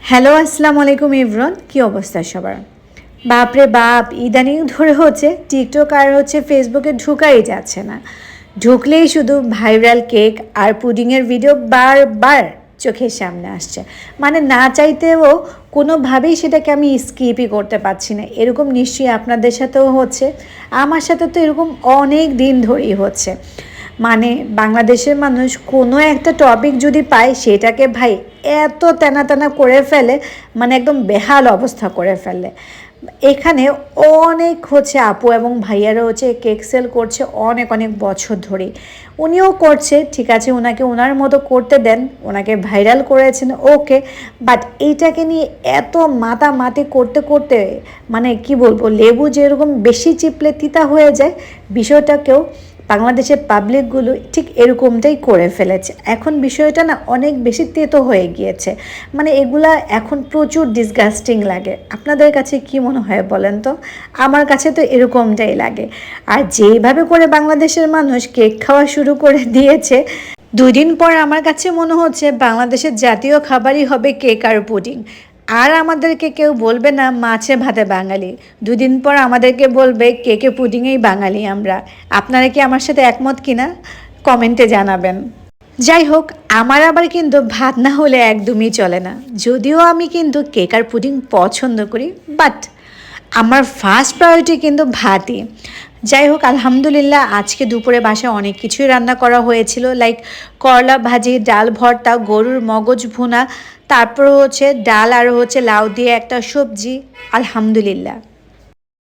Hello আসসালামু আলাইকুম everyone, কি অবস্থা সবার? বাপরে বাপ, ইদানিং ধরে হচ্ছে টিকটক আর ফেসবুকে ঢুকাই যাচ্ছে না। ঢুকলেই শুধু ভাইরাল কেক আর পুডিংয়ের ভিডিও বারবার চোখের সামনে আসছে। মানে না চাইতেও কোনোভাবেই সেটাকে আমি স্কিপই করতে পারছি না। এরকম নিশ্চয়ই আপনাদের সাথেও হচ্ছে, আমার সাথে তো এরকম অনেক দিন ধরেই হচ্ছে। মানে বাংলাদেশের মানুষ কোনো একটা টপিক যদি পায় সেটাকে ভাই এত টানা টানা করে ফেলে, মানে একদম বেহাল অবস্থা করে ফেলে। এখানে অনেক আপু এবং ভাইয়ারা কেক সেল করছে অনেক অনেক বছর ধরেই। উনিও করছে, ঠিক আছে, ওনাকে ওনার মতো করতে দেন, ওনাকে ভাইরাল করেছেন, ওকে। বাট এইটাকে নিয়ে এত মাতামাতি করতে করতে মানে কি বলবো, লেবু যেরকম বেশি চিপলে তিতা হয়ে যায়, বিষয়টাকেও বাংলাদেশের পাবলিকগুলো ঠিক এরকমটাই করে ফেলেছে। এখন বিষয়টা না অনেক বেশি তেতো হয়ে গিয়েছে। মানে এগুলা এখন প্রচুর ডিসগাস্টিং লাগে। আপনাদের কাছে কি মনে হয় বলেন তো? আমার কাছে তো এরকমটাই লাগে। আর যেইভাবে করে বাংলাদেশের মানুষ কেক খাওয়া শুরু করে দিয়েছে, 2 দিন পর আমার কাছে মনে হচ্ছে বাংলাদেশের জাতীয় খাবারই হবে কেক আর পুডিং। আর আমাদেরকে কেউ বলবে না মাছে ভাতে বাঙালি, 2 দিন পর আমাদেরকে বলবে কেকে পুডিংয়েই বাঙালি আমরা। আপনারা কি আমার সাথে একমত কিনা কমেন্টে জানাবেন। যাই হোক, আমার আবার কিন্তু ভাত না হলে একদমই চলে না। যদিও আমি কিন্তু কেক আর পুডিং পছন্দ করি, বাট আমার ফার্স্ট প্রায়োরিটি কিন্তু ভাতই। যাই হোক, আলহামদুলিল্লাহ আজকে দুপুরে বাসায় অনেক কিছুই রান্না করা হয়েছিল, লাইক করলা ভাজি, ডাল ভর্তা, গরুর মগজ ভুনা, তারপর ডাল আর লাউ দিয়ে একটা সবজি। আলহামদুলিল্লাহ